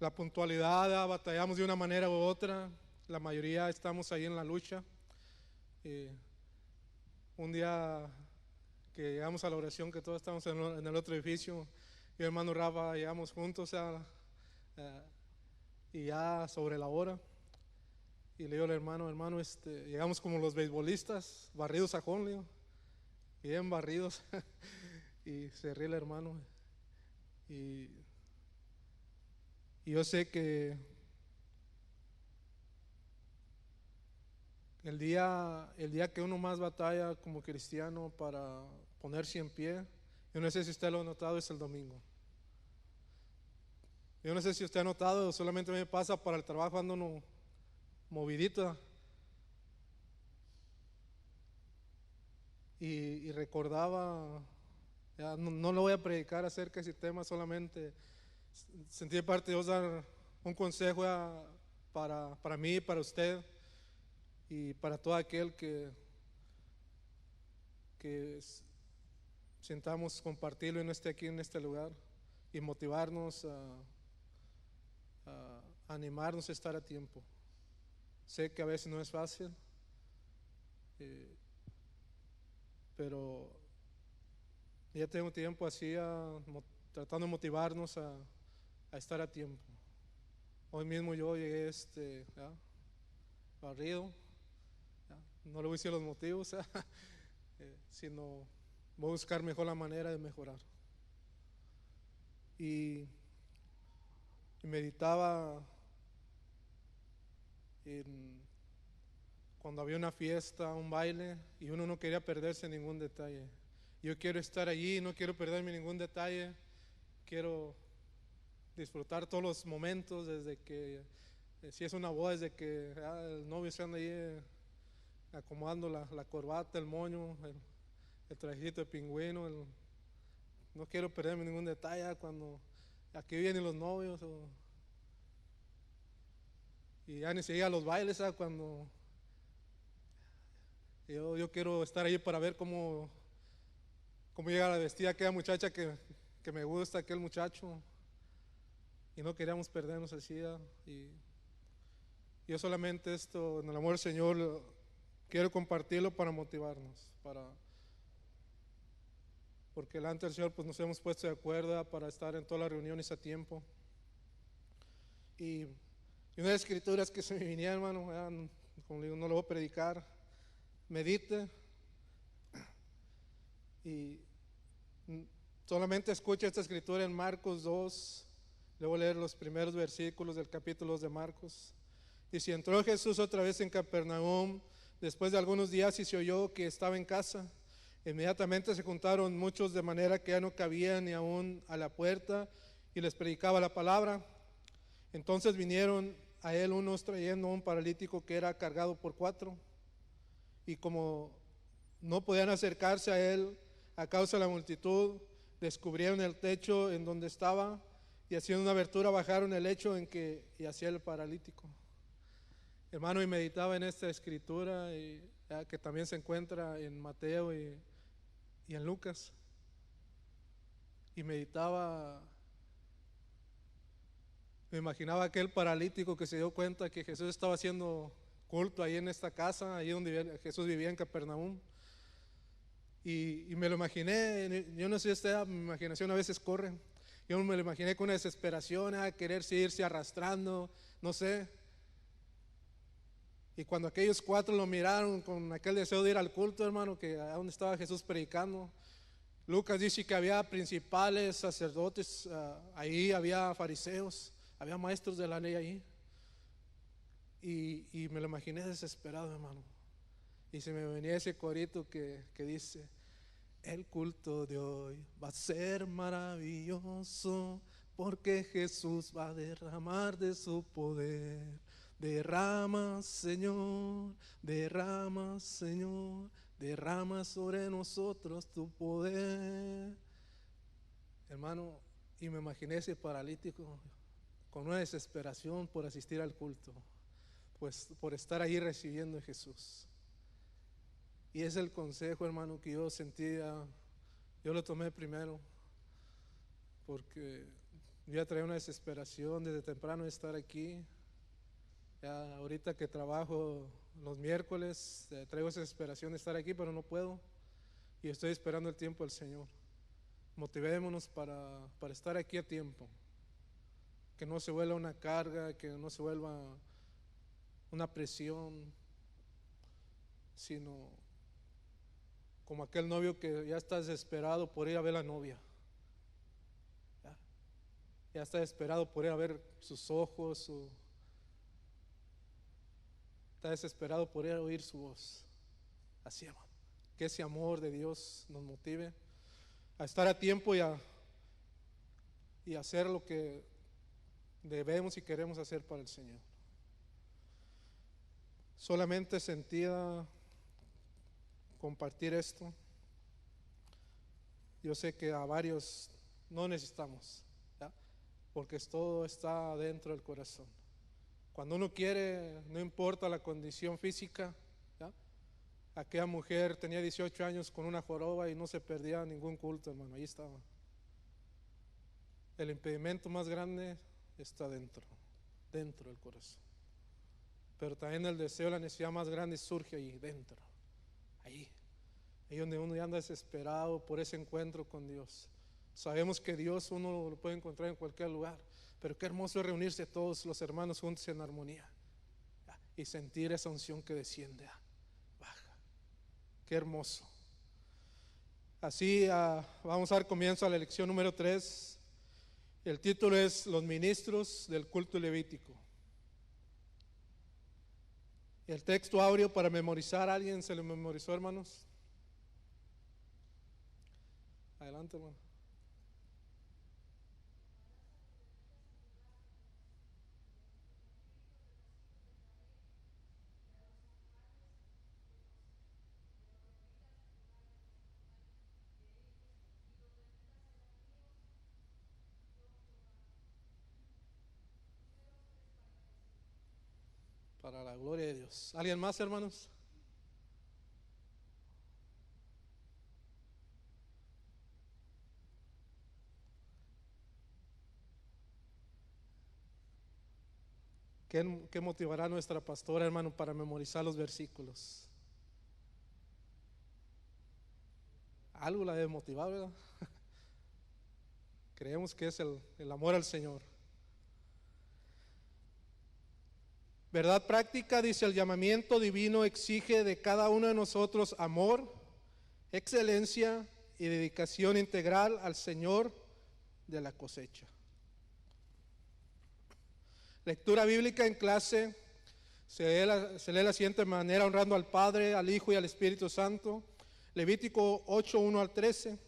La puntualidad, batallamos de una manera u otra, la mayoría estamos ahí en la lucha. Un día que llegamos a la oración, que todos estamos en el otro edificio, yo y hermano Rafa llegamos juntos y ya sobre la hora, y le digo al hermano, llegamos como los beisbolistas, barridos a jonleo, bien barridos, y se ríe el hermano, y yo sé que el día que uno más batalla como cristiano para ponerse en pie, yo no sé si usted lo ha notado, es el domingo. Yo no sé si usted ha notado, solamente me pasa para el trabajo, ando uno movidito. Y recordaba, ya no lo voy a predicar acerca de ese tema, solamente sentí de parte de Dios dar un consejo para mí, para usted y para todo aquel que sintamos compartirlo y no esté aquí en este lugar, y motivarnos a animarnos a estar a tiempo. Sé que a veces no es fácil, pero ya tengo tiempo así tratando de motivarnos a estar a tiempo. Hoy mismo yo llegué ¿ya? Barrido, ¿ya? No le voy a decir los motivos, sino voy a buscar mejor la manera de mejorar. Y meditaba cuando había una fiesta, un baile, y uno no quería perderse ningún detalle. Yo quiero estar allí, no quiero perderme ningún detalle, quiero disfrutar todos los momentos, desde que, si es una boda, desde que el novio se anda ahí acomodando la corbata, el moño, el trajecito de pingüino, no quiero perderme ningún detalle cuando aquí vienen los novios, y ya ni siquiera los bailes, cuando yo quiero estar ahí para ver cómo llega la vestida aquella muchacha que me gusta, aquel muchacho, y no queríamos perdernos así. Y yo solamente en el amor del Señor, quiero compartirlo para motivarnos, porque delante del Señor pues nos hemos puesto de acuerdo para estar en todas las reuniones a tiempo. Y una de las escrituras que se me venía, hermano, como digo, no lo voy a predicar, medite y solamente escuche esta escritura en Marcos 2. Le voy a leer los primeros versículos del capítulo 2 de Marcos. Dice: entró Jesús otra vez en Capernaum después de algunos días, y se oyó que estaba en casa. Inmediatamente se juntaron muchos, de manera que ya no cabían ni aún a la puerta, y les predicaba la palabra. Entonces vinieron a él unos trayendo un paralítico que era cargado por 4, y como no podían acercarse a él a causa de la multitud, descubrieron el techo en donde estaba, y haciendo una abertura bajaron el lecho en que yacía el paralítico. Hermano, y meditaba en esta escritura, que también se encuentra en Mateo y en Lucas, y meditaba, me imaginaba aquel paralítico que se dio cuenta que Jesús estaba haciendo culto ahí en esta casa, ahí donde Jesús vivía en Capernaum. Y me lo imaginé, yo no sé, mi imaginación a veces corre. Yo me lo imaginé con una desesperación, a querer irse arrastrando, no sé. Y cuando aquellos 4 lo miraron con aquel deseo de ir al culto, hermano, que a donde estaba Jesús predicando, Lucas dice que había principales, sacerdotes, ahí había fariseos, había maestros de la ley ahí. Y me lo imaginé desesperado, hermano. Y se me venía ese corito que dice: el culto de hoy va a ser maravilloso, porque Jesús va a derramar de su poder. Derrama, Señor, derrama, Señor, derrama sobre nosotros tu poder. Hermano, y me imaginé ese paralítico con una desesperación por asistir al culto, pues por estar ahí recibiendo a Jesús. Y es el consejo, hermano, que yo sentía. Yo lo tomé primero, porque Yo ya traía una desesperación desde temprano de estar aquí. Ya ahorita que trabajo los miércoles, traigo esa desesperación de estar aquí, pero no puedo. Y estoy esperando el tiempo del Señor. Motivémonos para estar aquí a tiempo. Que no se vuelva una carga, que no se vuelva una presión, sino como aquel novio que ya está desesperado por ir a ver a la novia. Ya está desesperado por ir a ver sus ojos, está desesperado por ir a oír su voz. Así, hermano. Que ese amor de Dios nos motive a estar a tiempo y hacer lo que debemos y queremos hacer para el Señor. Solamente sentía compartir esto. Yo sé que a varios no necesitamos, ¿ya? Porque todo está dentro del corazón. Cuando uno quiere, no importa la condición física, ¿ya? Aquella mujer tenía 18 años con una joroba y no se perdía ningún culto, hermano, ahí estaba. El impedimento más grande está dentro del corazón. Pero también el deseo, la necesidad más grande surge ahí dentro, ahí donde uno ya anda desesperado por ese encuentro con Dios. Sabemos que Dios uno lo puede encontrar en cualquier lugar, pero qué hermoso es reunirse todos los hermanos juntos en armonía y sentir esa unción que desciende, baja. Qué hermoso. Así vamos a dar comienzo a la lección número 3. El título es Los ministros del culto levítico. El texto áureo para memorizar, ¿alguien se lo memorizó, hermanos? Adelante, hermano. Para la gloria de Dios. ¿Alguien más, hermanos? ¿Qué motivará a nuestra pastora, hermano, para memorizar los versículos? Algo la debe motivar, ¿verdad? Creemos que es el amor al Señor. Verdad práctica, dice, el llamamiento divino exige de cada uno de nosotros amor, excelencia y dedicación integral al Señor de la cosecha. Lectura bíblica en clase, se lee de la siguiente manera, honrando al Padre, al Hijo y al Espíritu Santo. Levítico 8, 1 al 13.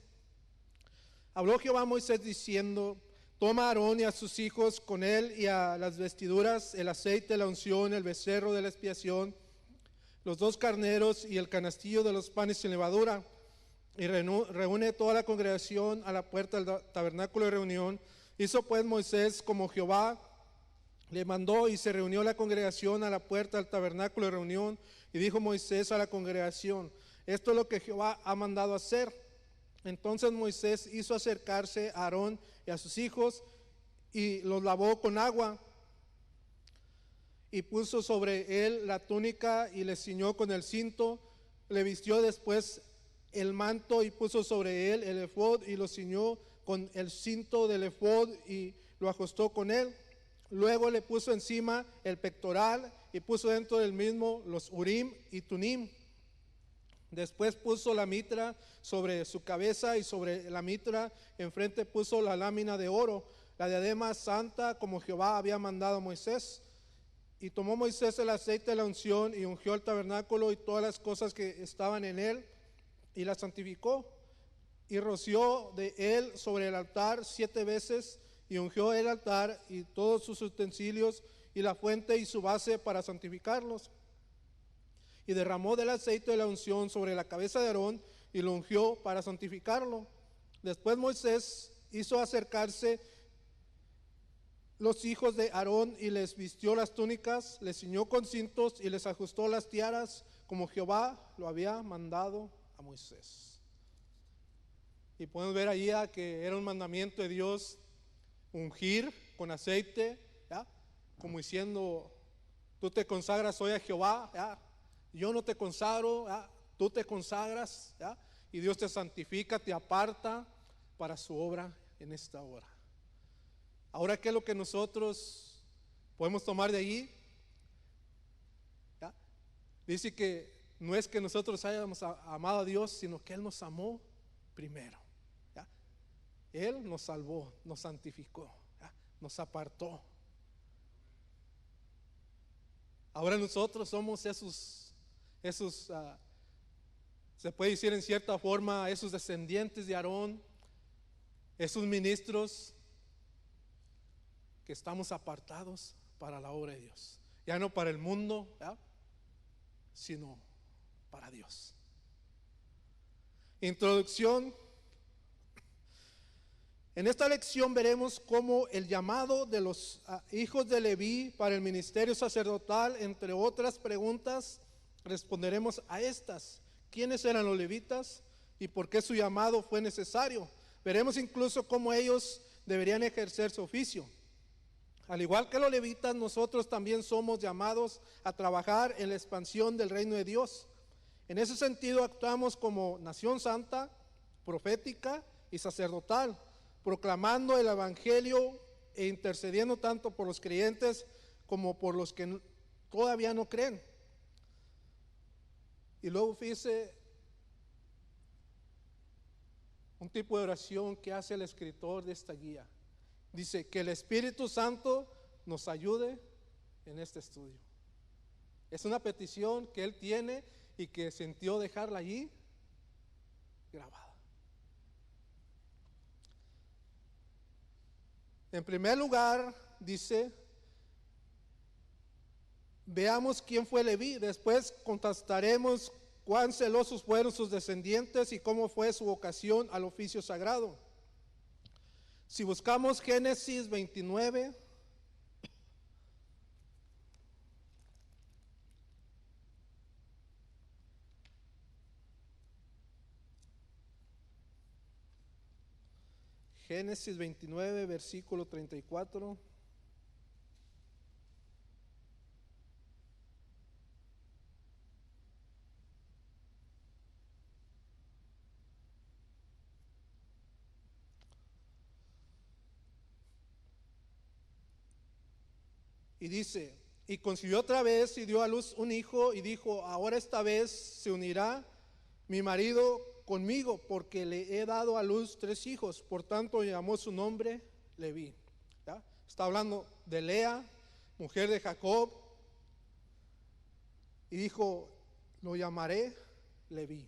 Habló Jehová a Moisés diciendo: toma a Aarón y a sus hijos con él y a las vestiduras, el aceite, la unción, el becerro de la expiación, los 2 carneros y el canastillo de los panes sin levadura, y reúne toda la congregación a la puerta del tabernáculo de reunión. Hizo pues Moisés como Jehová le mandó, y se reunió la congregación a la puerta del tabernáculo de reunión. Y dijo Moisés a la congregación: esto es lo que Jehová ha mandado hacer. Entonces Moisés hizo acercarse a Aarón y a sus hijos, y los lavó con agua, y puso sobre él la túnica, y le ciñó con el cinto. Le vistió después el manto, y puso sobre él el efod, y lo ciñó con el cinto del efod, y lo ajustó con él. Luego le puso encima el pectoral, y puso dentro del mismo los urim y tumim. Después puso la mitra sobre su cabeza, y sobre la mitra enfrente puso la lámina de oro, la diadema santa, como Jehová había mandado a Moisés. Y tomó Moisés el aceite de la unción, y ungió el tabernáculo y todas las cosas que estaban en él, y la santificó. Y roció de él sobre el altar 7 veces, y ungió el altar y todos sus utensilios, y la fuente y su base, para santificarlos. Y derramó del aceite de la unción sobre la cabeza de Aarón, y lo ungió para santificarlo. Después Moisés hizo acercarse los hijos de Aarón, y les vistió las túnicas, les ciñó con cintos, y les ajustó las tiaras, como Jehová lo había mandado a Moisés. Y podemos ver allí que era un mandamiento de Dios ungir con aceite, ¿ya? Como diciendo, tú te consagras hoy a Jehová, ¿ya? Yo no te consagro, ¿ya? Tú te consagras, ¿ya? Y Dios te santifica, te aparta para su obra en esta hora. Ahora, ¿qué es lo que nosotros podemos tomar de allí? ¿Ya? Dice que no es que nosotros hayamos amado a Dios, sino que Él nos amó primero. ¿Ya? Él nos salvó, nos santificó, ¿ya? Nos apartó. Ahora nosotros somos esos se puede decir en cierta forma, esos descendientes de Aarón, esos ministros que estamos apartados para la obra de Dios. Ya no para el mundo, ¿ya? Sino para Dios. Introducción. En esta lección veremos cómo el llamado de los hijos de Leví para el ministerio sacerdotal, entre otras preguntas, responderemos a estas. ¿Quiénes eran los levitas y por qué su llamado fue necesario? Veremos incluso cómo ellos deberían ejercer su oficio. Al igual que los levitas, nosotros también somos llamados a trabajar en la expansión del reino de Dios. En ese sentido, actuamos como nación santa, profética y sacerdotal, proclamando el evangelio e intercediendo tanto por los creyentes como por los que todavía no creen. Y luego fíjese un tipo de oración que hace el escritor de esta guía. Dice que el Espíritu Santo nos ayude en este estudio. Es una petición que él tiene y que sintió dejarla allí grabada. En primer lugar, dice, veamos quién fue Leví. Después contrastaremos cuán celosos fueron sus descendientes y cómo fue su vocación al oficio sagrado. Si buscamos Génesis 29, Génesis 29, versículo 34. Y dice, y concibió otra vez y dio a luz un hijo y dijo, ahora esta vez se unirá mi marido conmigo porque le he dado a luz 3 hijos. Por tanto llamó su nombre Leví. ¿Ya? Está hablando de Lea, mujer de Jacob. Y dijo, lo llamaré Leví.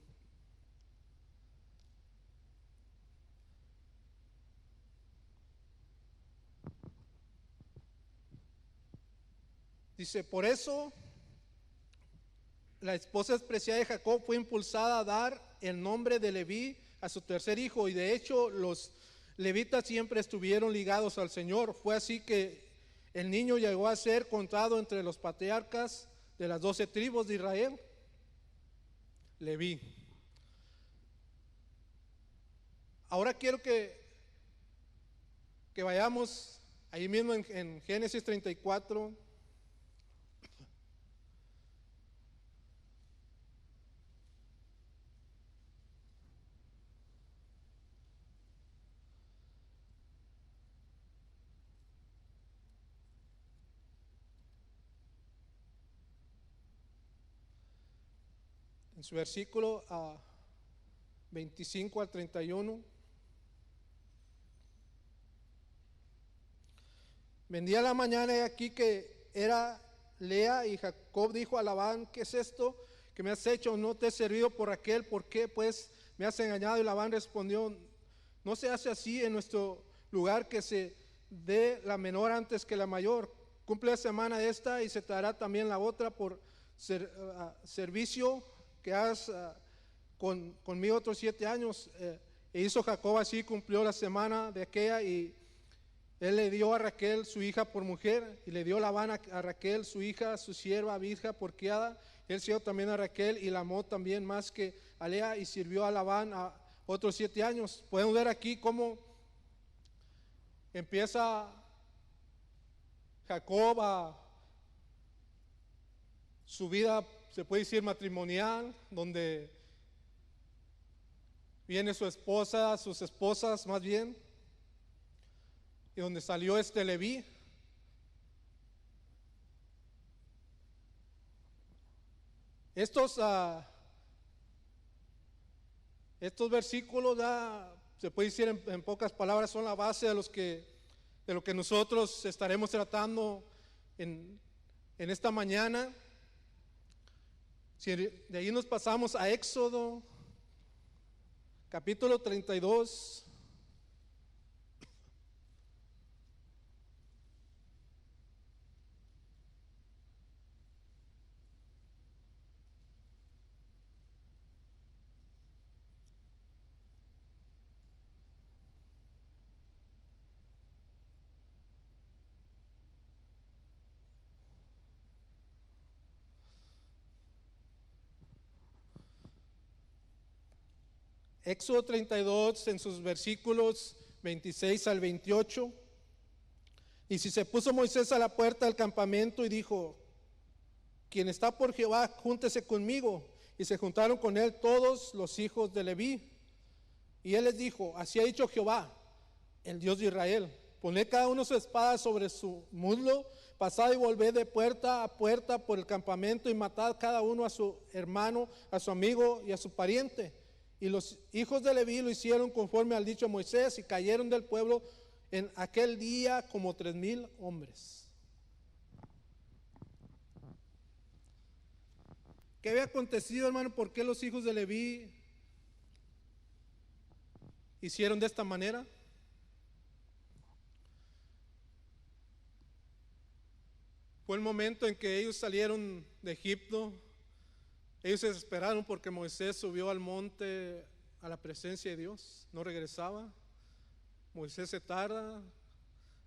Dice, por eso la esposa despreciada de Jacob fue impulsada a dar el nombre de Leví a su tercer hijo. Y de hecho los levitas siempre estuvieron ligados al Señor. Fue así que el niño llegó a ser contado entre los patriarcas de las 12 tribus de Israel. Leví. Ahora quiero que vayamos ahí mismo en Génesis 34. En su versículo 25 al 31. Vendía la mañana y aquí que era Lea, y Jacob dijo a Labán, ¿qué es esto que me has hecho? ¿No te he servido por Raquel? ¿Por qué pues me has engañado? Y Labán respondió, no se hace así en nuestro lugar que se dé la menor antes que la mayor. Cumple la semana esta y se te dará también la otra por servicio que has conmigo otros 7 años. E hizo Jacob así, cumplió la semana de aquella, y él le dio a Raquel su hija por mujer, y le dio Labán a Raquel su hija, su sierva Bilha por criada. Él sirvió también a Raquel y la amó también más que a Lea, y sirvió a Labán a otros 7 años. Podemos ver aquí cómo empieza Jacob a su vida, se puede decir matrimonial, donde viene su esposa, sus esposas más bien, y donde salió este Leví. Estos versículos, se puede decir en pocas palabras, son la base de lo que nosotros estaremos tratando en esta mañana. Si de ahí nos pasamos a Éxodo, capítulo 32. Éxodo 32 en sus versículos 26 al 28. Y si se puso Moisés a la puerta del campamento y dijo: quien está por Jehová, júntese conmigo. Y se juntaron con él todos los hijos de Leví. Y él les dijo: así ha dicho Jehová, el Dios de Israel: poned cada uno su espada sobre su muslo, pasad y volved de puerta a puerta por el campamento, y matad cada uno a su hermano, a su amigo y a su pariente. Y los hijos de Leví lo hicieron conforme al dicho de Moisés, y cayeron del pueblo en aquel día como 3,000 hombres. ¿Qué había acontecido, hermano? ¿Por qué los hijos de Leví hicieron de esta manera? Fue el momento en que ellos salieron de Egipto. Ellos se desesperaron porque Moisés subió al monte a la presencia de Dios, no regresaba. Moisés se tarda,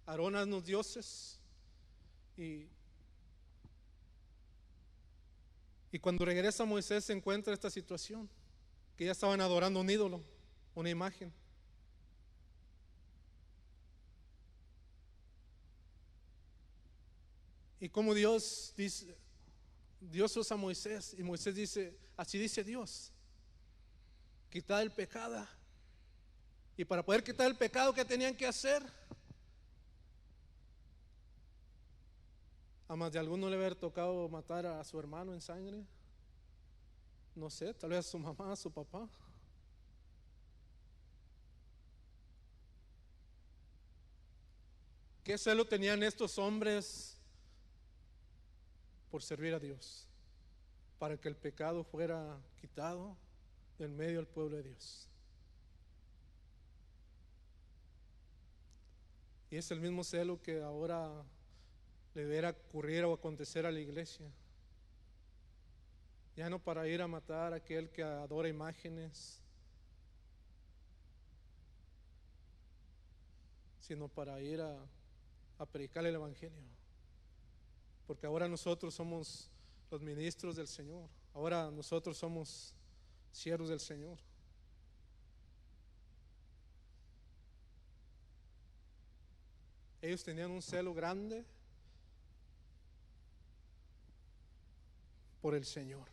Aarón haznos dioses. Y cuando regresa Moisés se encuentra esta situación, que ya estaban adorando un ídolo, una imagen. Y como Dios dice, Dios usa a Moisés, y Moisés dice: así dice Dios, quitad el pecado. Y para poder quitar el pecado, ¿qué tenían que hacer? A más de alguno le haber tocado matar a su hermano en sangre. No sé, tal vez a su mamá, a su papá. ¿Qué celo tenían estos hombres por servir a Dios? Para que el pecado fuera quitado del medio del pueblo de Dios. Y es el mismo celo que ahora le deberá ocurrir o acontecer a la iglesia. Ya no para ir a matar a aquel que adora imágenes, sino para ir a predicar el evangelio. Porque ahora nosotros somos los ministros del Señor. Ahora nosotros somos siervos del Señor. Ellos tenían un celo grande por el Señor.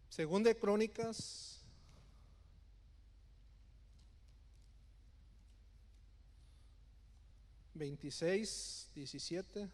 Segunda de Crónicas 26:17.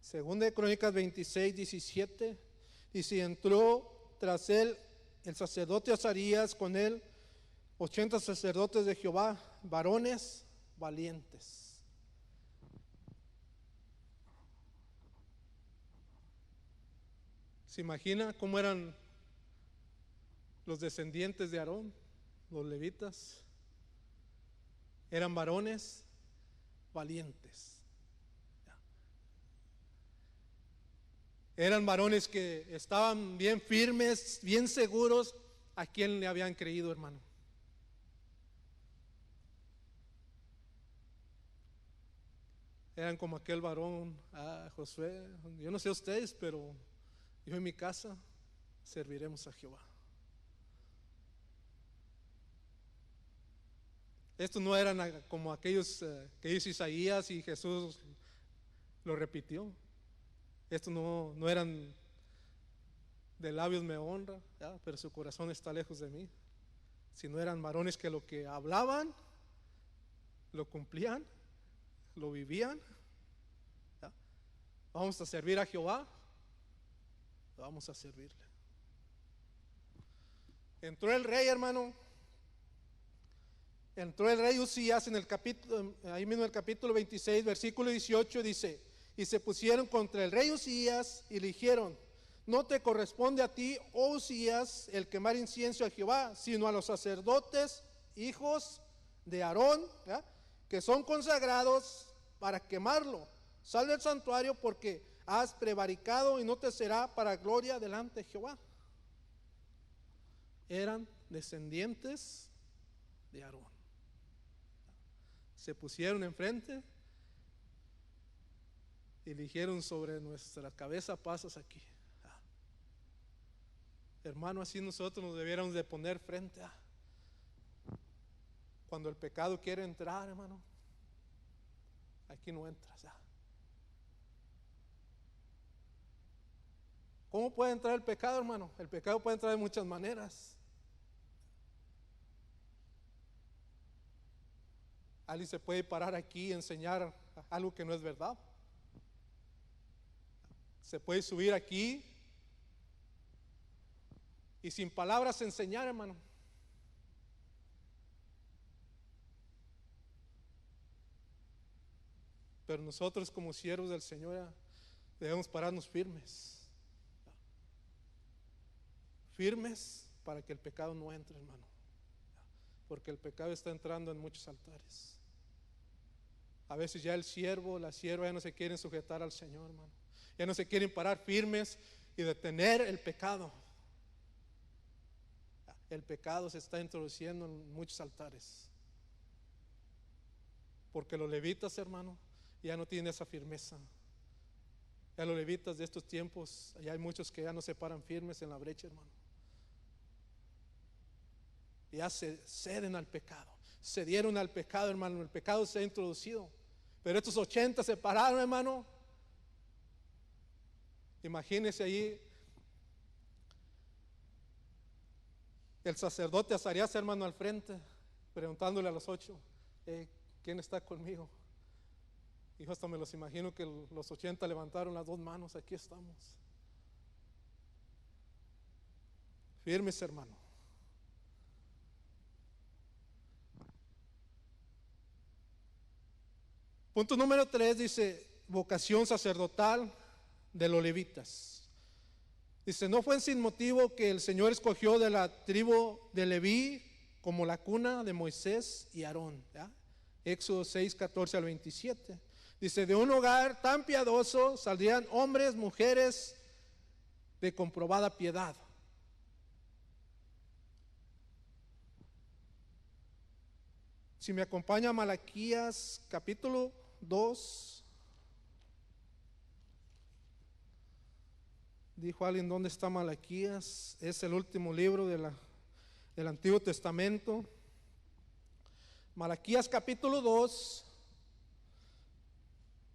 Segunda de Crónicas 26:17 dice: y entró tras él el sacerdote Azarías, con él 80 sacerdotes de Jehová, varones valientes. ¿Se imagina cómo eran los descendientes de Aarón, los levitas? Eran varones valientes. Eran varones que estaban bien firmes, bien seguros a quien le habían creído, hermano. Eran como aquel varón, Josué, yo no sé ustedes, pero yo en mi casa serviremos a Jehová. Estos no eran como aquellos que dice Isaías y Jesús lo repitió. Estos no eran de labios me honra, pero su corazón está lejos de mí. Sino eran varones que lo que hablaban, lo cumplían, lo vivían. Vamos a servir a Jehová, vamos a servirle. Entró el rey, hermano. Entró el rey Uzías en el capítulo, ahí mismo en el capítulo 26, versículo 18 dice: y se pusieron contra el rey Uzías y le dijeron: no te corresponde a ti, oh Uzías, el quemar incienso a Jehová, sino a los sacerdotes, hijos de Aarón, que son consagrados para quemarlo. Sal del santuario porque has prevaricado y no te será para gloria delante de Jehová. Eran descendientes de Aarón. Se pusieron enfrente y dijeron: sobre nuestra cabeza pasas aquí. Hermano, así nosotros nos debiéramos de poner frente a cuando el pecado quiere entrar, hermano. Aquí no entras. ¿Cómo puede entrar el pecado, hermano? El pecado puede entrar de muchas maneras. Alguien se puede parar aquí y enseñar algo que no es verdad. Se puede subir aquí y sin palabras enseñar, hermano. Pero nosotros como siervos del Señor debemos pararnos firmes. Firmes para que el pecado no entre, hermano. Porque el pecado está entrando en muchos altares. A veces ya el siervo, la sierva ya no se quieren sujetar al Señor, hermano. Ya no se quieren parar firmes y detener el pecado. El pecado se está introduciendo en muchos altares. Porque los levitas, hermano, ya no tienen esa firmeza. Ya los levitas de estos tiempos, ya hay muchos que ya no se paran firmes en la brecha, hermano. Ya se ceden al pecado, cedieron al pecado, hermano. El pecado se ha introducido. Pero estos 80 se pararon, hermano. Imagínense ahí el sacerdote Azarías, hermano, al frente, preguntándole a los 8: ¿quién está conmigo? Y yo hasta me los imagino que los 80 levantaron las 2 manos. Aquí estamos. Firmes, hermano. Punto número 3 dice: vocación sacerdotal de los levitas. Dice: no fue sin motivo que el Señor escogió de la tribu de Leví como la cuna de Moisés y Aarón. Éxodo 6, 14 al 27. Dice: de un hogar tan piadoso saldrían hombres, mujeres de comprobada piedad. Si me acompaña Malaquías capítulo 2. Dijo alguien: ¿dónde está Malaquías? Es el último libro del Antiguo Testamento. Malaquías capítulo 2,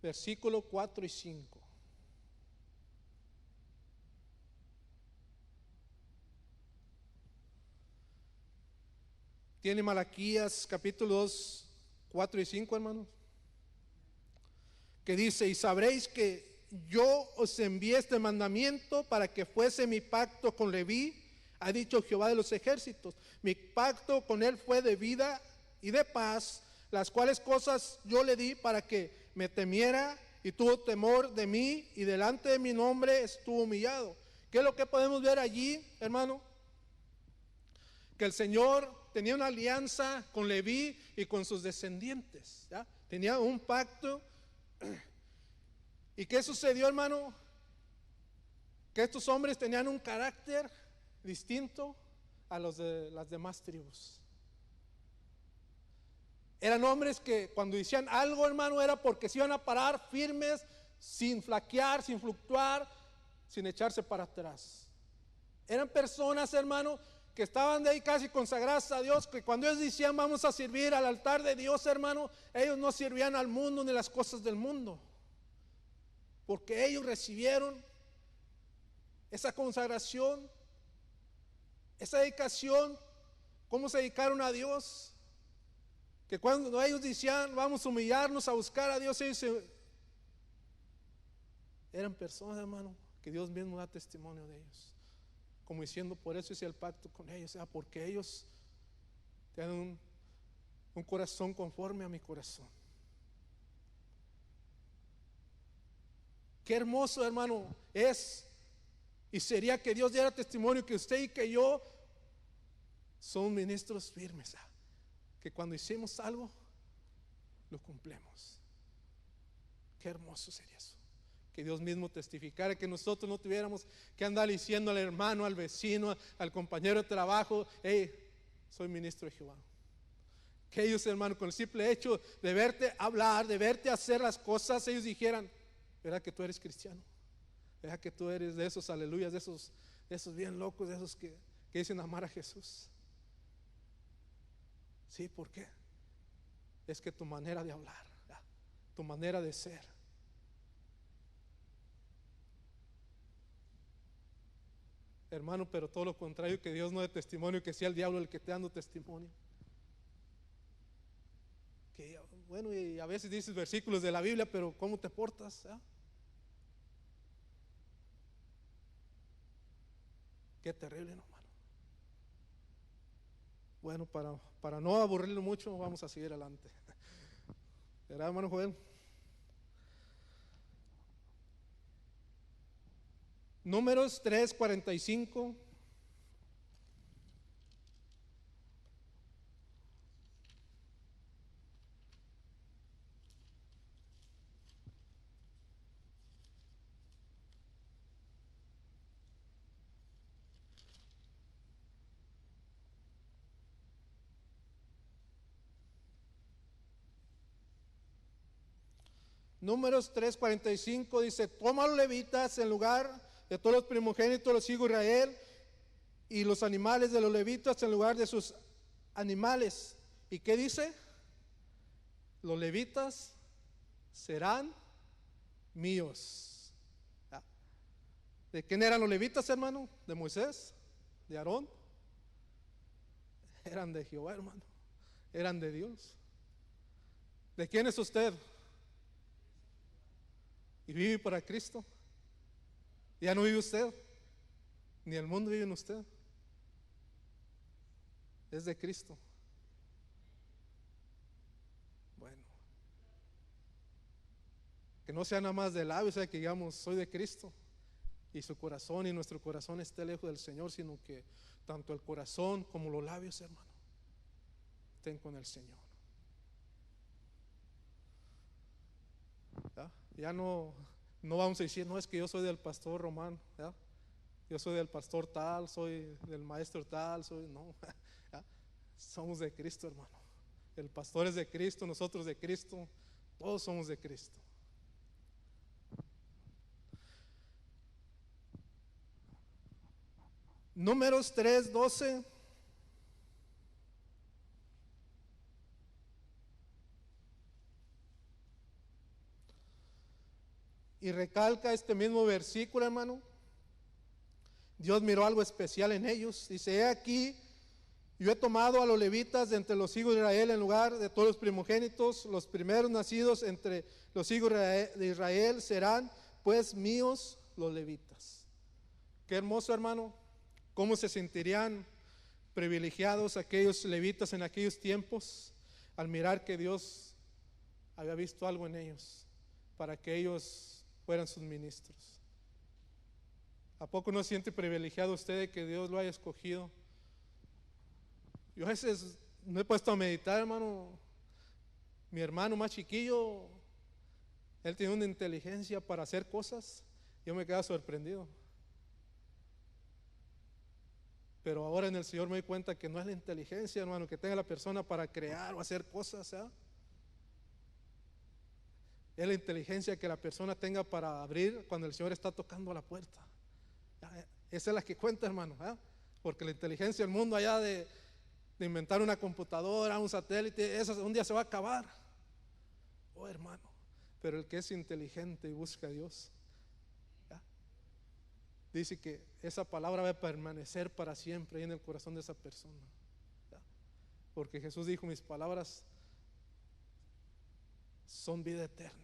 versículo 4 y 5. ¿Tiene Malaquías capítulo 2, 4 y 5, hermanos? Que dice: y sabréis que yo os envié este mandamiento para que fuese mi pacto con Leví, ha dicho Jehová de los ejércitos. Mi pacto con él fue de vida y de paz, las cuales cosas yo le di para que me temiera, y tuvo temor de mí, y delante de mi nombre estuvo humillado. ¿Qué es lo que podemos ver allí, hermano? Que el Señor tenía una alianza con Leví y con sus descendientes, ¿ya? Tenía un pacto. ¿Y qué sucedió, hermano? Que estos hombres tenían un carácter distinto a los de las demás tribus. Eran hombres que cuando decían algo, hermano, era porque se iban a parar firmes, sin flaquear, sin fluctuar, sin echarse para atrás. Eran personas, hermano, que estaban de ahí casi consagradas a Dios, que cuando ellos decían vamos a servir al altar de Dios, hermano, ellos no servían al mundo ni las cosas del mundo, porque ellos recibieron esa consagración, esa dedicación. ¿Cómo se dedicaron a Dios? Que cuando ellos decían vamos a humillarnos a buscar a Dios, ellos eran personas, hermano, que Dios mismo da testimonio de ellos, como diciendo, por eso hice el pacto con ellos, porque ellos tienen un corazón conforme a mi corazón. Qué hermoso, hermano, es y sería que Dios diera testimonio que usted y que yo son ministros firmes, que cuando hicimos algo lo cumplimos. Qué hermoso sería eso, que Dios mismo testificara, que nosotros no tuviéramos que andar diciendo al hermano, al vecino, al compañero de trabajo, hey, soy ministro de Jehová. Que ellos, hermano, con el simple hecho de verte hablar, de verte hacer las cosas, ellos dijeran, ¿verdad que tú eres cristiano? ¿Verdad que tú eres de esos aleluyas, de esos bien locos, de esos que dicen amar a Jesús? Sí, ¿por qué? Es que tu manera de hablar, tu manera de ser, hermano, pero todo lo contrario, que Dios no dé testimonio, que sea el diablo el que te dando testimonio. Que bueno, y a veces dices versículos de la Biblia, pero ¿cómo te portas? Qué terrible, hermano. Bueno, para no aburrirlo mucho, vamos a seguir adelante. ¿Verdad, hermano Joel? Números 3:45. Números 3:45 dice, toma los levitas en lugar de todos los primogénitos de los hijos de Israel y los animales de los levitas en lugar de sus animales. ¿Y qué dice? Los levitas serán míos. ¿De quién eran los levitas, hermano? ¿De Moisés? ¿De Aarón? Eran de Jehová, hermano. Eran de Dios. ¿De quién es usted? ¿Y vive para Cristo? Ya no vive usted, ni el mundo vive en usted. Es de Cristo. Bueno, que no sea nada más de labios, o sea, que digamos soy de Cristo y su corazón y nuestro corazón esté lejos del Señor, sino que tanto el corazón como los labios, hermano, estén con el Señor. Ya no vamos a decir, no, es que yo soy del pastor Román, ¿ya? Yo soy del pastor tal, soy del maestro tal, no, ¿ya? Somos de Cristo, hermano. El pastor es de Cristo, nosotros de Cristo, todos somos de Cristo. Números 3:12. Y recalca este mismo versículo, hermano. Dios miró algo especial en ellos. Dice, he aquí, yo he tomado a los levitas de entre los hijos de Israel en lugar de todos los primogénitos, los primeros nacidos entre los hijos de Israel serán pues míos los levitas. Qué hermoso, hermano. ¿Cómo se sentirían privilegiados aquellos levitas en aquellos tiempos al mirar que Dios había visto algo en ellos para que ellos fueran sus ministros? ¿A poco no se siente privilegiado usted de que Dios lo haya escogido? Yo a veces me he puesto a meditar, hermano. Mi hermano más chiquillo, él tiene una inteligencia para hacer cosas. Yo me quedo sorprendido. Pero ahora en el Señor me doy cuenta que no es la inteligencia, hermano, que tenga la persona para crear o hacer cosas, ¿eh? Es la inteligencia que la persona tenga para abrir cuando el Señor está tocando la puerta. Esa es la que cuenta, hermano, ¿eh? Porque la inteligencia del mundo allá de inventar una computadora, un satélite, eso un día se va a acabar. Oh, hermano, pero el que es inteligente y busca a Dios, ¿ya? Dice que esa palabra va a permanecer para siempre ahí en el corazón de esa persona, ¿ya? Porque Jesús dijo: mis palabras son vida eterna.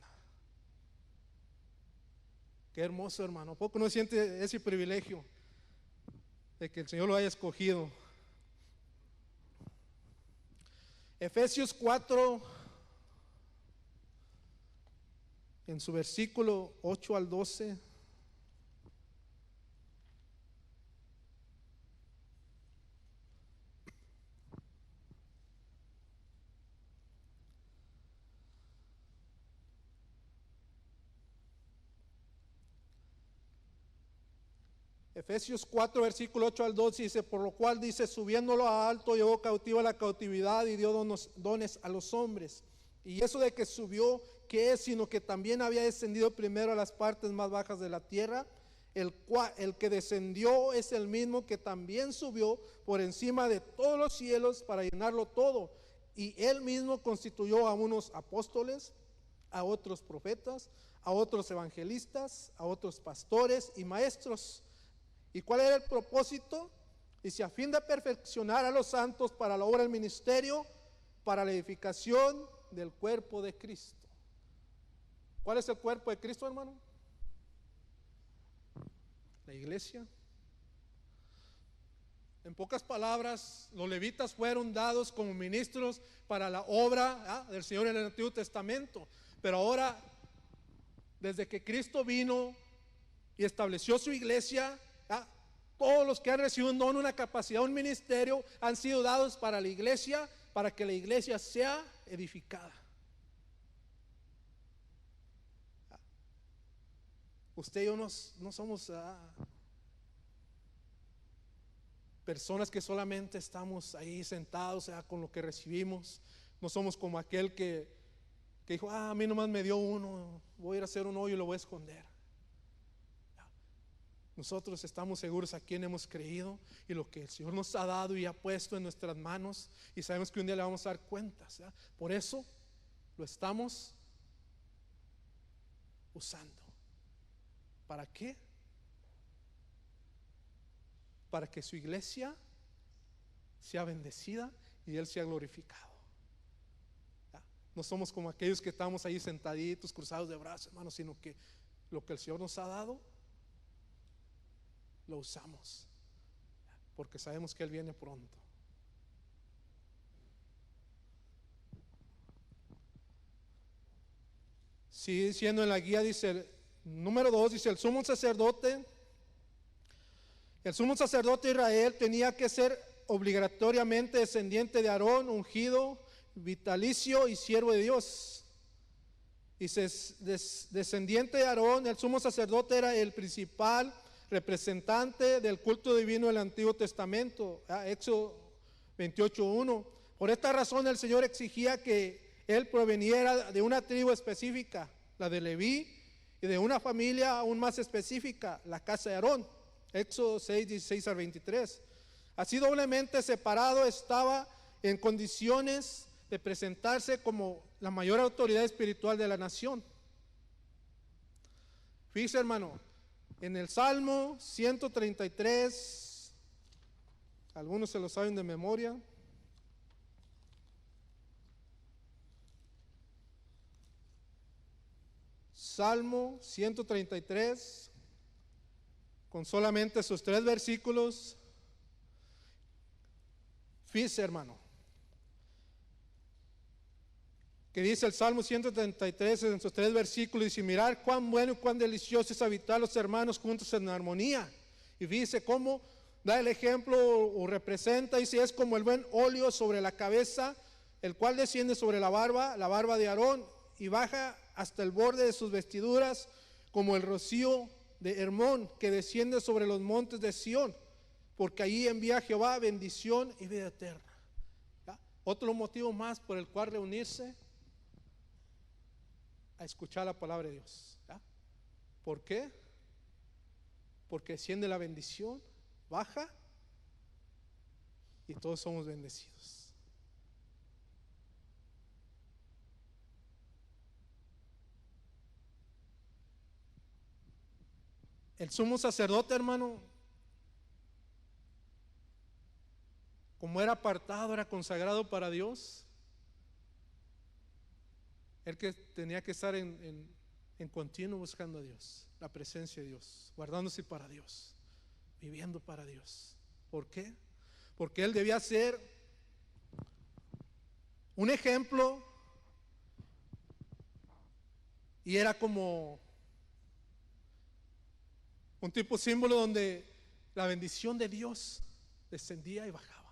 Qué hermoso, hermano. ¿A poco no siente ese privilegio de que el Señor lo haya escogido? Efesios 4, en su versículo 8 al 12. Efesios 4, versículo 8 al 12 dice: por lo cual dice, subiéndolo a alto, llevó cautiva la cautividad y dio dones a los hombres. Y eso de que subió, ¿qué es? Sino que también había descendido primero a las partes más bajas de la tierra. El que descendió es el mismo que también subió por encima de todos los cielos para llenarlo todo. Y él mismo constituyó a unos apóstoles, a otros profetas, a otros evangelistas, a otros pastores y maestros. ¿Y cuál era el propósito? Dice: a fin de perfeccionar a los santos para la obra del ministerio, para la edificación del cuerpo de Cristo. ¿Cuál es el cuerpo de Cristo, hermano? La iglesia. En pocas palabras, los levitas fueron dados como ministros para la obra del Señor en el Antiguo Testamento. Pero ahora, desde que Cristo vino y estableció su iglesia, todos los que han recibido un don, una capacidad, un ministerio, han sido dados para la iglesia, para que la iglesia sea edificada. Usted y yo no somos personas que solamente estamos ahí sentados con lo que recibimos. No somos como aquel que dijo: a mí nomás me dio uno, voy a ir a hacer un hoyo y lo voy a esconder. Nosotros estamos seguros a quién hemos creído y lo que el Señor nos ha dado y ha puesto en nuestras manos, y sabemos que un día le vamos a dar cuentas, ¿ya? Por eso lo estamos usando. ¿Para qué? Para que su iglesia sea bendecida y Él sea glorificado, ¿ya? No somos como aquellos que estamos ahí sentaditos, cruzados de brazos, hermanos, sino que lo que el Señor nos ha dado lo usamos, porque sabemos que Él viene pronto. Sigue diciendo en la guía, dice número 2, dice: el sumo sacerdote de Israel tenía que ser obligatoriamente descendiente de Aarón, ungido, vitalicio y siervo de Dios. Dice: descendiente de Aarón, el sumo sacerdote era el principal representante del culto divino del Antiguo Testamento. Éxodo 28:1. Por esta razón el Señor exigía que él proveniera de una tribu específica, la de Leví, y de una familia aún más específica, la casa de Aarón. Éxodo 6:16 al 23. Así doblemente separado, estaba en condiciones de presentarse como la mayor autoridad espiritual de la nación. Fíjese, hermano, en el Salmo 133, algunos se lo saben de memoria. Salmo 133, con solamente sus 3 versículos. Fíjese, hermano, que dice el Salmo 133 en sus 3 versículos, dice: mirar cuán bueno y cuán delicioso es habitar los hermanos juntos en armonía. Y fíjese cómo da el ejemplo o representa, dice, es como el buen óleo sobre la cabeza, el cual desciende sobre la barba de Aarón, y baja hasta el borde de sus vestiduras, como el rocío de Hermón, que desciende sobre los montes de Sión, porque allí envía Jehová bendición y vida eterna. ¿Ya? Otro motivo más por el cual reunirse a escuchar la palabra de Dios. ¿Ya? ¿Por qué? Porque desciende la bendición, baja, y todos somos bendecidos. El sumo sacerdote, hermano, como era apartado, era consagrado para Dios, él que tenía que estar en continuo buscando a Dios, la presencia de Dios, guardándose para Dios, viviendo para Dios. ¿Por qué? Porque él debía ser un ejemplo, y era como un tipo símbolo donde la bendición de Dios descendía y bajaba.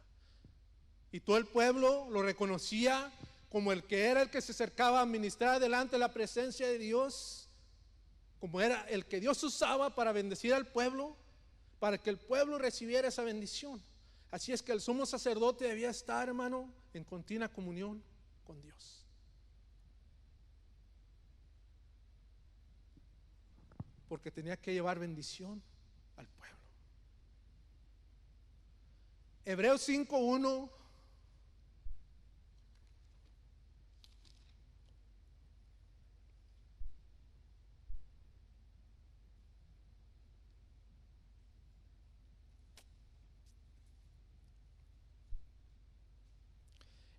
Y todo el pueblo lo reconocía como el que era el que se acercaba a ministrar delante de la presencia de Dios, como era el que Dios usaba para bendecir al pueblo, para que el pueblo recibiera esa bendición. Así es que el sumo sacerdote debía estar, hermano, en continua comunión con Dios. Porque tenía que llevar bendición al pueblo. Hebreos 5:1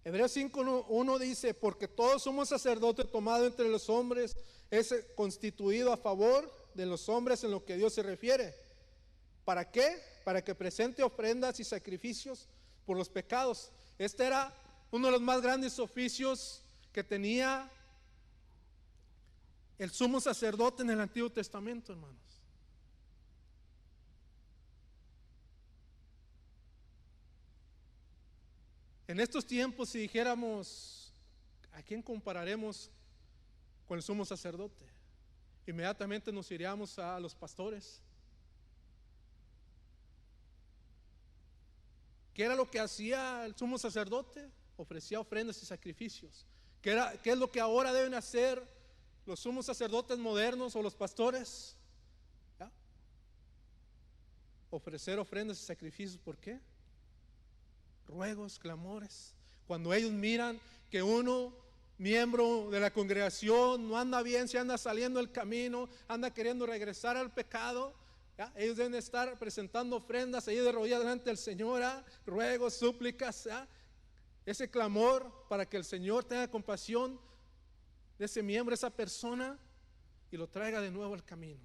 Hebreos 5:1 dice: porque todos somos sacerdotes tomado entre los hombres, es constituido a favor de los hombres en lo que Dios se refiere. ¿Para qué? Para que presente ofrendas y sacrificios por los pecados. Este era uno de los más grandes oficios que tenía el sumo sacerdote en el Antiguo Testamento, hermanos. En estos tiempos, si dijéramos, ¿a quién compararemos con el sumo sacerdote? Inmediatamente nos iríamos a los pastores. ¿Qué era lo que hacía el sumo sacerdote? Ofrecía ofrendas y sacrificios. ¿Qué es lo que ahora deben hacer los sumos sacerdotes modernos o los pastores? ¿Ya? Ofrecer ofrendas y sacrificios. ¿Por qué? Ruegos, clamores. Cuando ellos miran que uno, miembro de la congregación, no anda bien, se anda saliendo del camino, anda queriendo regresar al pecado, ¿ya? Ellos deben estar presentando ofrendas ahí de rodillas delante del Señor, ¿ya? Ruegos, súplicas, ¿ya? Ese clamor para que el Señor tenga compasión de ese miembro, esa persona, y lo traiga de nuevo al camino.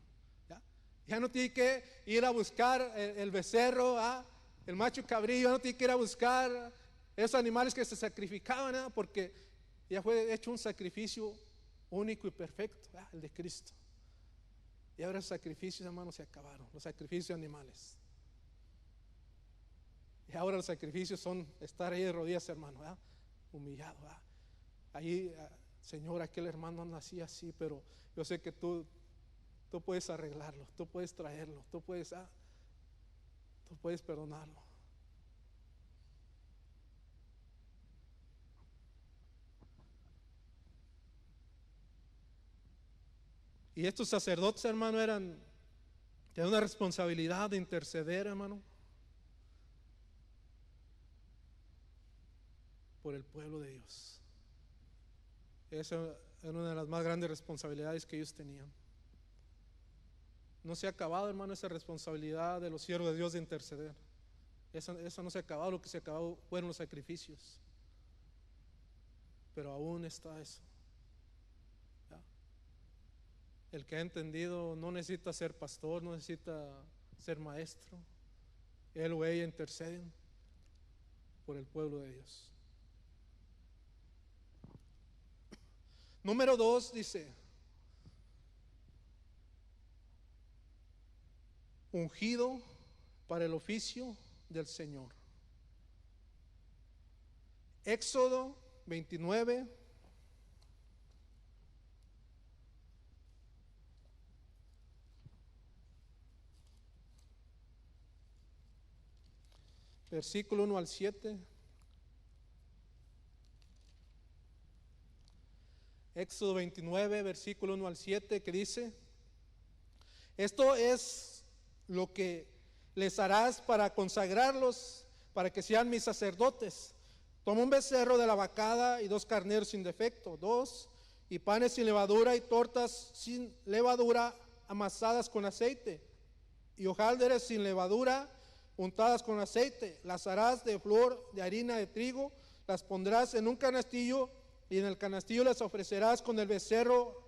Ya no tiene que ir a buscar el becerro, el macho cabrillo, no tiene que ir a buscar esos animales que se sacrificaban, porque ya fue hecho un sacrificio único y perfecto, el de Cristo. Y ahora los sacrificios, hermanos, se acabaron, los sacrificios animales. Y ahora los sacrificios son estar ahí de rodillas, hermano, humillado. Ahí, Señor, aquel hermano anda así, pero yo sé que tú puedes arreglarlo, tú puedes traerlo, tú puedes perdonarlo. Y estos sacerdotes, hermano, tenían una responsabilidad de interceder, hermano, por el pueblo de Dios. Esa era una de las más grandes responsabilidades que ellos tenían. No se ha acabado, hermano, esa responsabilidad de los siervos de Dios de interceder. Esa no se ha acabado. Lo que se acabó fueron los sacrificios. Pero aún está eso. ¿Ya? El que ha entendido no necesita ser pastor, no necesita ser maestro. Él o ella interceden por el pueblo de Dios. Número 2 dice: ungido para el oficio del Señor. Éxodo 29. Versículo 1 al 7. Éxodo 29, versículo 1 al 7, que dice: esto es lo que les harás para consagrarlos, para que sean mis sacerdotes. Toma un becerro de la vacada y 2 carneros sin defecto, 2, y panes sin levadura y tortas sin levadura amasadas con aceite, y hojaldres sin levadura untadas con aceite. Las harás de flor de harina de trigo, las pondrás en un canastillo, y en el canastillo les ofrecerás con el becerro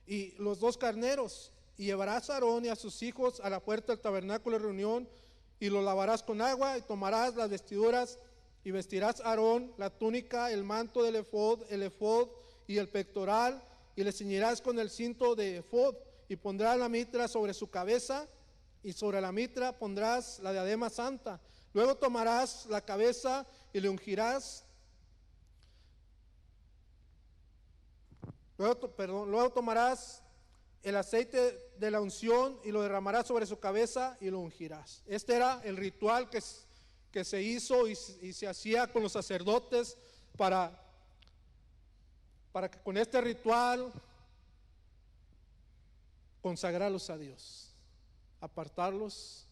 y los 2 carneros. Y llevarás a Aarón y a sus hijos a la puerta del tabernáculo de reunión, y lo lavarás con agua, y tomarás las vestiduras, y vestirás a Aarón la túnica, el manto del el efod y el pectoral, y le ceñirás con el cinto de efod, y pondrás la mitra sobre su cabeza, y sobre la mitra pondrás la diadema santa. Luego tomarás la cabeza y le ungirás. Luego tomarás el aceite de la unción y lo derramarás sobre su cabeza y lo ungirás. Este era el ritual que se hizo y se hacía con los sacerdotes para que con este ritual consagrarlos a Dios, apartarlos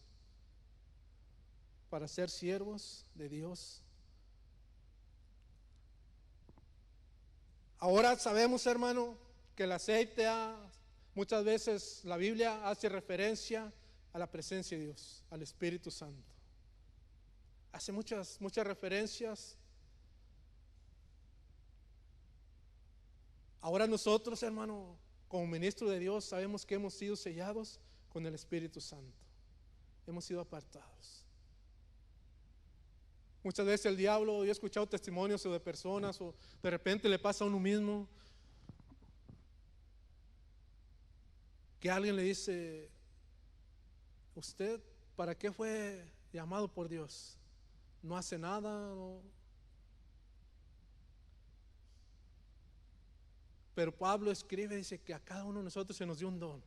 para ser siervos de Dios. Ahora sabemos, hermano, que el aceite muchas veces la Biblia hace referencia a la presencia de Dios, al Espíritu Santo. Hace muchas referencias. Ahora nosotros, hermano, como ministros de Dios, sabemos que hemos sido sellados con el Espíritu Santo. Hemos sido apartados. Muchas veces el diablo, yo he escuchado testimonios de personas, o de repente le pasa a uno mismo, que alguien le dice: ¿usted para qué fue llamado por Dios? No hace nada, no. Pero Pablo escribe, dice que a cada uno de nosotros se nos dio un don.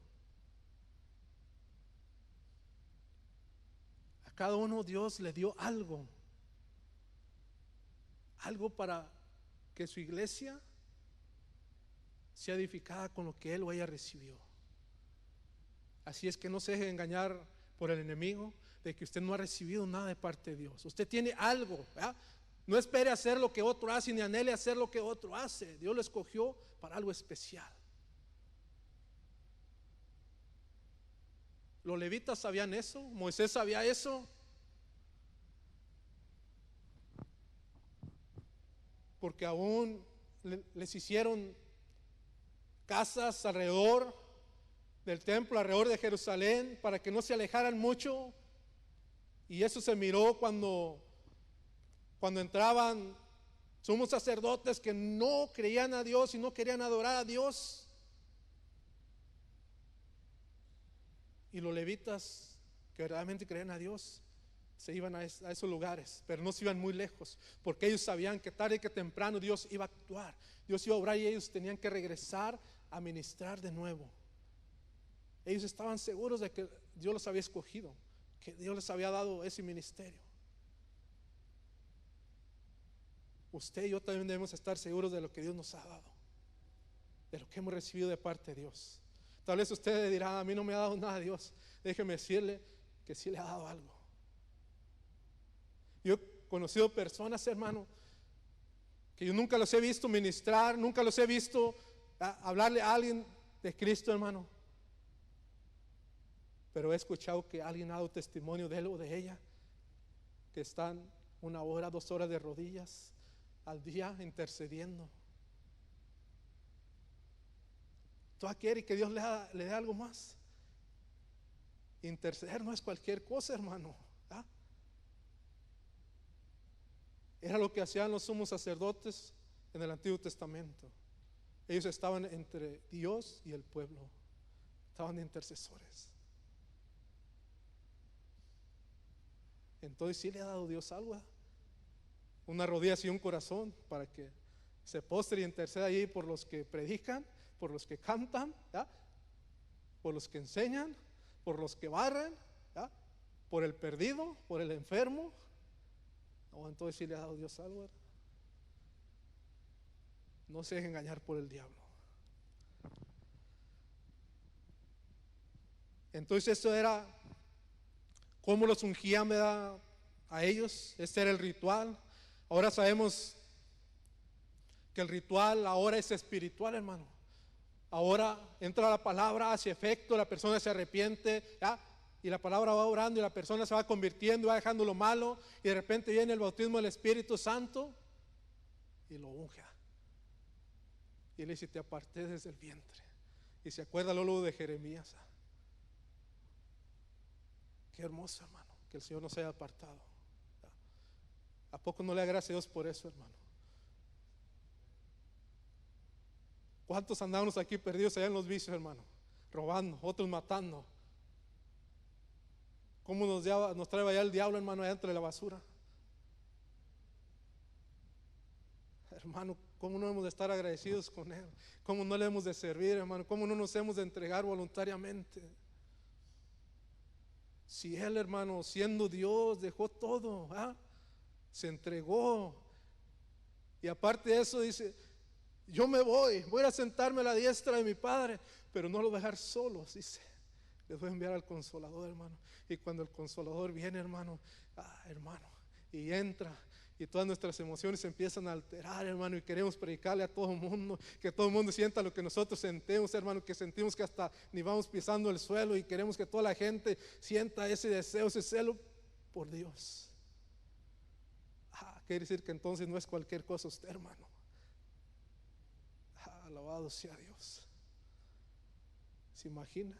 A cada uno Dios le dio algo para que su iglesia sea edificada con lo que él o ella recibió. Así es que no se deje engañar por el enemigo de que usted no ha recibido nada de parte de Dios. Usted tiene algo, ¿verdad? No espere hacer lo que otro hace, ni anhele hacer lo que otro hace. Dios lo escogió para algo especial. Los levitas sabían eso, Moisés sabía eso, porque aún les hicieron casas alrededor del templo, alrededor de Jerusalén, para que no se alejaran mucho. Y eso se miró cuando entraban sumos sacerdotes que no creían a Dios y no querían adorar a Dios. Y los levitas que verdaderamente creían a Dios se iban a esos lugares, pero no se iban muy lejos, porque ellos sabían que tarde que temprano Dios iba a actuar, Dios iba a obrar, y ellos tenían que regresar a ministrar de nuevo. Ellos estaban seguros de que Dios los había escogido, que Dios les había dado ese ministerio. Usted y yo también debemos estar seguros de lo que Dios nos ha dado, de lo que hemos recibido de parte de Dios. Tal vez usted dirá: a mí no me ha dado nada Dios. Déjeme decirle que sí le ha dado algo. Yo he conocido personas, hermano, que yo nunca los he visto ministrar, nunca los he visto hablarle a alguien de Cristo, hermano, pero he escuchado que alguien ha dado testimonio de él o de ella, que están 1 hora, 2 horas de rodillas al día intercediendo. ¿Tú quieres que Dios le dé algo más? Interceder no es cualquier cosa, hermano. Era lo que hacían los sumos sacerdotes en el Antiguo Testamento. Ellos estaban entre Dios y el pueblo, estaban de intercesores. Entonces sí le ha dado Dios algo, ¿verdad? Una rodilla y un corazón para que se postre y interceda ahí por los que predican, por los que cantan, ¿verdad? Por los que enseñan, por los que barren, ¿verdad? Por el perdido, por el enfermo. No, entonces sí le ha dado Dios algo, ¿verdad? No se deje engañar por el diablo. Entonces esto era cómo los ungían, ¿verdad? A ellos. Este era el ritual. Ahora sabemos que el ritual ahora es espiritual, hermano. Ahora entra la palabra, hace efecto, la persona se arrepiente, ¿ya? Y la palabra va orando y la persona se va convirtiendo, va dejando lo malo, y de repente viene el bautismo del Espíritu Santo y lo unge. Y él dice: te aparté desde el vientre. Y se acuerda luego de Jeremías. Qué hermoso, hermano, que el Señor nos haya apartado. ¿A poco no le da gracias a Dios por eso, hermano? ¿Cuántos andamos aquí perdidos allá en los vicios, hermano? Robando, otros matando. ¿Cómo nos trae allá el diablo, hermano, allá entre la basura? Hermano, ¿cómo no hemos de estar agradecidos con Él? ¿Cómo no le hemos de servir, hermano? ¿Cómo no nos hemos de entregar voluntariamente? Si Él, hermano, siendo Dios, dejó todo, se entregó. Y aparte de eso dice: yo me voy a sentarme a la diestra de mi Padre, pero no lo voy a dejar solos, dice. Les voy a enviar al Consolador, hermano. Y cuando el Consolador viene, hermano, hermano, y entra, y todas nuestras emociones se empiezan a alterar, hermano, y queremos predicarle a todo el mundo, que todo el mundo sienta lo que nosotros sentimos, hermano, que sentimos que hasta ni vamos pisando el suelo, y queremos que toda la gente sienta ese deseo, ese celo por Dios. Quiere decir que entonces no es cualquier cosa usted, hermano. Alabado sea Dios. ¿Se imagina?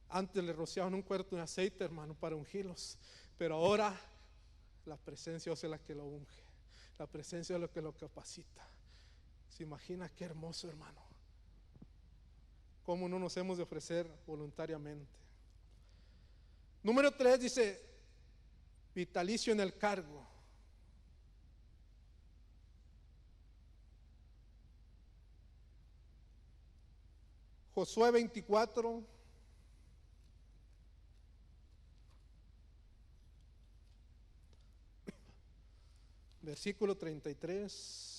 Antes le rociaban un cuarto de aceite, hermano, para ungirlos, pero ahora la presencia de Dios es la que lo unge. La presencia es lo que lo capacita. ¿Se imagina qué hermoso, hermano? ¿Cómo no nos hemos de ofrecer voluntariamente? Número 3 dice: vitalicio en el cargo. Josué 24, versículo 33.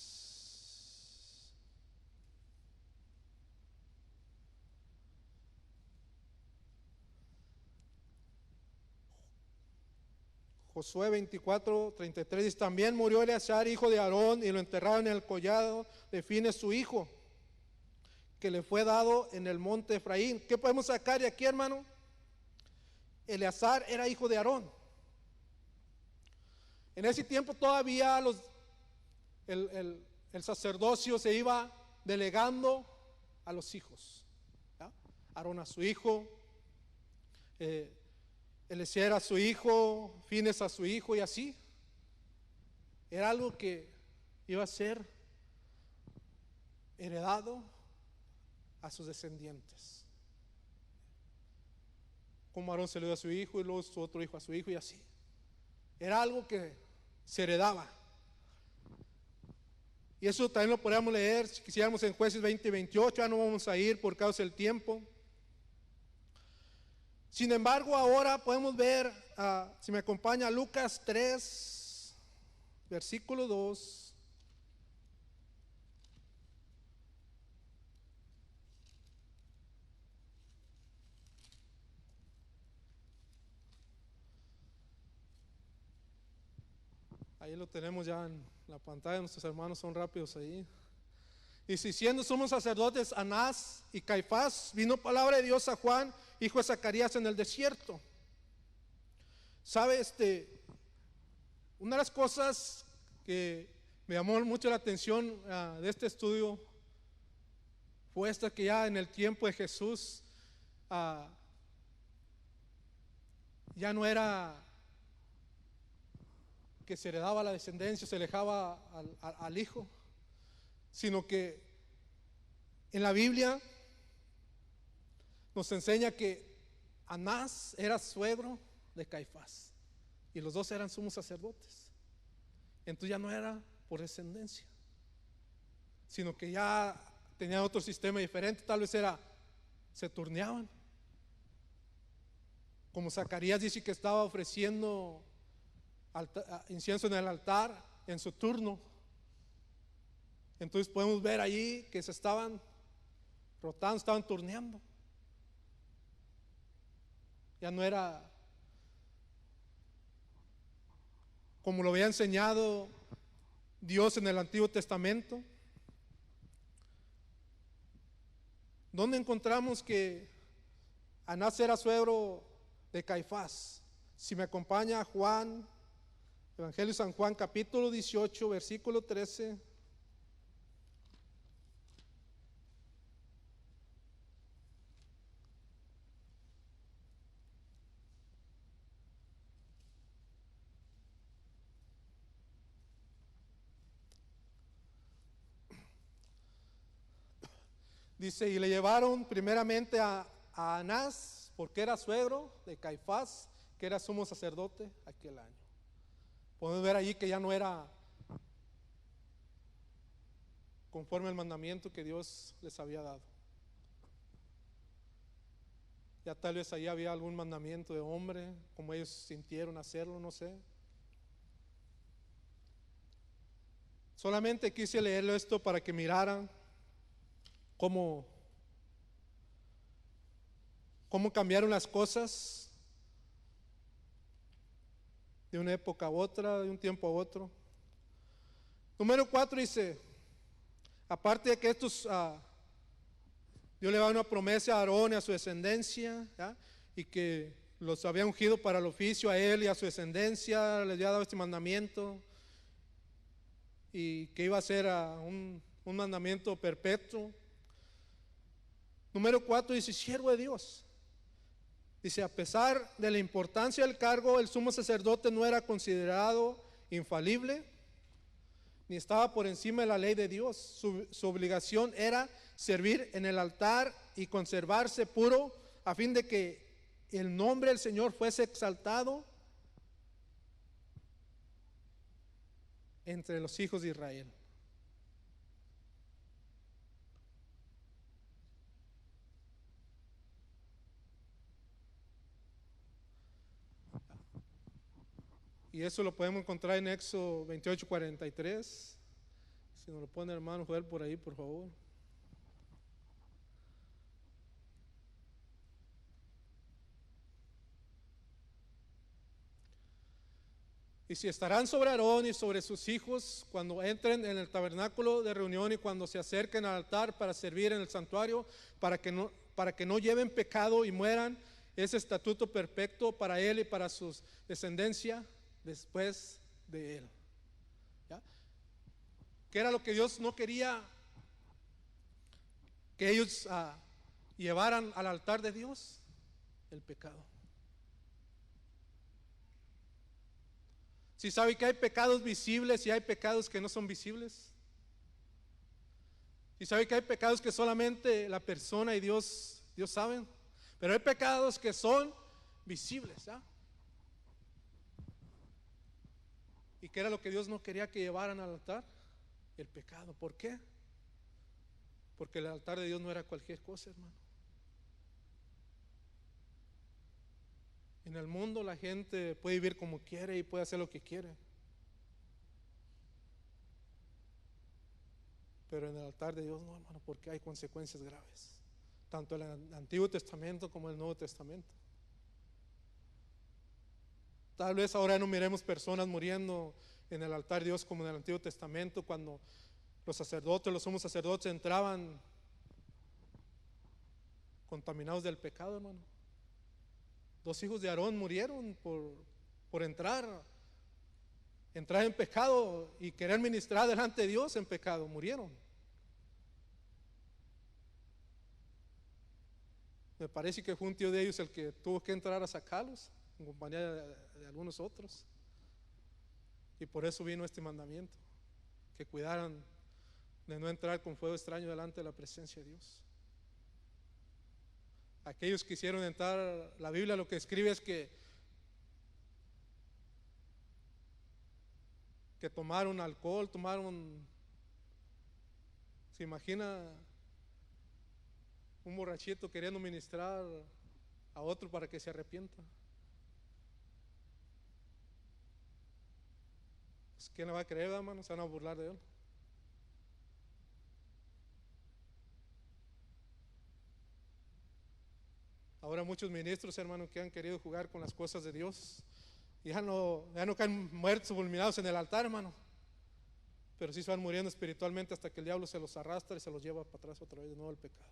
Josué 24, 33 dice: también murió Eleazar, hijo de Aarón, y lo enterraron en el collado de Fines, su hijo, que le fue dado en el monte Efraín. ¿Qué podemos sacar de aquí, hermano? Eleazar era hijo de Aarón. En ese tiempo todavía el sacerdocio se iba delegando a los hijos, ¿ya? Aarón a su hijo, Eleazar a su hijo, Fines a su hijo, y así. Era algo que iba a ser heredado a sus descendientes. Como Aarón se le dio a su hijo, y luego su otro hijo a su hijo, y así. Era algo que se heredaba. Y eso también lo podríamos leer si quisiéramos en Jueces 20 y 28. Ya no vamos a ir por causa del tiempo. Sin embargo, ahora podemos ver, si me acompaña, Lucas 3, versículo 2. Ahí lo tenemos ya en la pantalla, nuestros hermanos son rápidos ahí. Y si siendo somos sacerdotes Anás y Caifás, vino palabra de Dios a Juan, hijo de Zacarías, en el desierto. ¿Sabe? Una de las cosas que me llamó mucho la atención de este estudio fue esta, que ya en el tiempo de Jesús ya no era que se heredaba la descendencia, se dejaba al hijo, sino que en la Biblia nos enseña que Anás era suegro de Caifás. y los dos eran sumos sacerdotes. Entonces ya no era por descendencia, sino que ya tenían otro sistema diferente. Tal vez se turneaban. Como Zacarías dice que estaba ofreciendo incienso en el altar en su turno. Entonces podemos ver allí que se estaban rotando, estaban turneando. Ya no era como lo había enseñado Dios en el Antiguo Testamento. ¿Dónde encontramos que Anás era suegro de Caifás? Si me acompaña Juan, Evangelio de San Juan, capítulo 18, versículo 13. Dice, y le llevaron primeramente a Anás, porque era suegro de Caifás, que era sumo sacerdote aquel año. Podemos ver allí que ya no era conforme al mandamiento que Dios les había dado. Ya tal vez ahí había algún mandamiento de hombre, como ellos sintieron hacerlo, no sé. Solamente quise leerlo esto para que miraran cómo cambiaron las cosas de una época a otra, de un tiempo a otro. Número 4 dice, aparte de que estos, Dios le va a dar una promesa a Aarón y a su descendencia, ¿ya? Y que los había ungido para el oficio a él y a su descendencia, les había dado este mandamiento, y que iba a ser un mandamiento perpetuo. Número 4 dice, siervo de Dios. Dice, a pesar de la importancia del cargo, el sumo sacerdote no era considerado infalible, ni estaba por encima de la ley de Dios. Su obligación era servir en el altar y conservarse puro, a fin de que el nombre del Señor fuese exaltado entre los hijos de Israel. Y eso lo podemos encontrar en Éxodo 28:43. Si nos lo pone hermano Joel por ahí, por favor. Y si estarán sobre Aarón y sobre sus hijos cuando entren en el tabernáculo de reunión y cuando se acerquen al altar para servir en el santuario, para que no lleven pecado y mueran, ese estatuto perfecto para él y para su descendencia después de él. ¿Ya? ¿Qué era lo que Dios no quería que ellos llevaran al altar de Dios? El pecado. Si sabe que hay pecados visibles y hay pecados que no son visibles. Y sabe que hay pecados que solamente la persona y Dios saben. Pero hay pecados que son visibles, ¿ya? ¿Y qué era lo que Dios no quería que llevaran al altar? El pecado. ¿Por qué? Porque el altar de Dios no era cualquier cosa, hermano. En el mundo la gente puede vivir como quiere y puede hacer lo que quiere. Pero en el altar de Dios no, hermano, porque hay consecuencias graves. Tanto en el Antiguo Testamento como en el Nuevo Testamento. Tal vez ahora no miremos personas muriendo en el altar de Dios como en el Antiguo Testamento, cuando los sacerdotes, los sumos sacerdotes entraban contaminados del pecado, hermano. 2 hijos de Aarón murieron por entrar en pecado y querer ministrar delante de Dios en pecado, murieron. Me parece que fue un tío de ellos el que tuvo que entrar a sacarlos en compañía de algunos otros. Y por eso vino este mandamiento, que cuidaran de no entrar con fuego extraño delante de la presencia de Dios. Aquellos que quisieron entrar, la Biblia lo que escribe es que que tomaron alcohol, se imagina un borrachito queriendo ministrar a otro para que se arrepienta. Pues, ¿quién le va a creer, hermano? Se van a burlar de él. Ahora muchos ministros, hermano, que han querido jugar con las cosas de Dios, ya no caen muertos, fulminados en el altar, hermano, pero sí se van muriendo espiritualmente hasta que el diablo se los arrastra y se los lleva para atrás otra vez de nuevo al pecado.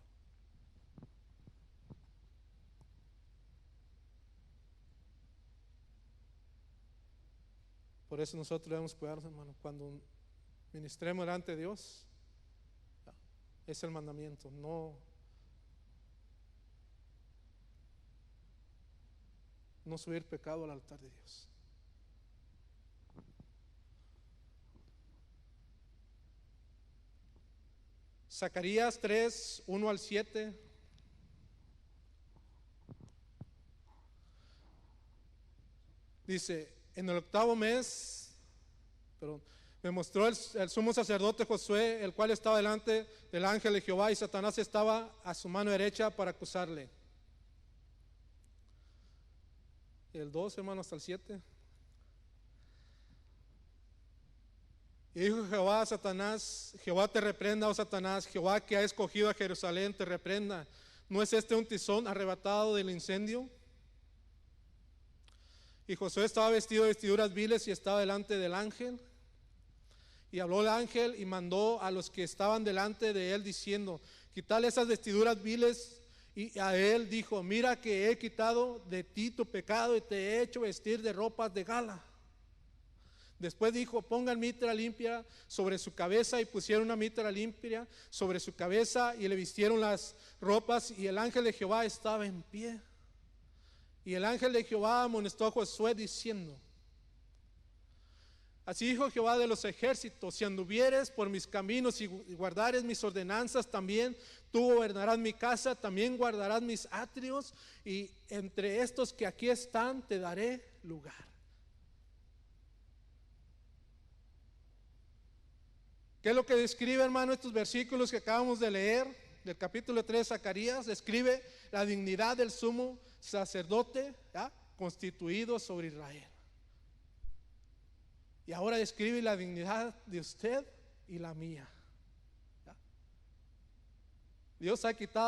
Por eso nosotros debemos cuidarnos, hermano, cuando ministremos delante de Dios. Es el mandamiento, no subir pecado al altar de Dios. Zacarías 3, 1 al 7. Dice: en el 8º mes, me mostró el sumo sacerdote Josué, el cual estaba delante del ángel de Jehová, y Satanás estaba a su mano derecha para acusarle. El 2, hermano, hasta el 7. Y dijo Jehová a Satanás: Jehová te reprenda, oh Satanás, Jehová que ha escogido a Jerusalén te reprenda. ¿No es este un tizón arrebatado del incendio? Y Josué estaba vestido de vestiduras viles y estaba delante del ángel. Y habló el ángel y mandó a los que estaban delante de él diciendo: quitale esas vestiduras viles. Y a él dijo: mira que he quitado de ti tu pecado y te he hecho vestir de ropas de gala. Después dijo: pongan mitra limpia sobre su cabeza, y pusieron una mitra limpia sobre su cabeza y le vistieron las ropas, y el ángel de Jehová estaba en pie. Y el ángel de Jehová amonestó a Josué diciendo: así dijo Jehová de los ejércitos: si anduvieres por mis caminos y guardares mis ordenanzas, también tú gobernarás mi casa, también guardarás mis atrios, y entre estos que aquí están te daré lugar. ¿Qué es lo que describe, hermano, estos versículos que acabamos de leer del capítulo 3 de Zacarías? Describe la dignidad del sumo sacerdote, ¿ya?, constituido sobre Israel. Y ahora describe la dignidad de usted y la mía, ¿ya? Dios ha quitado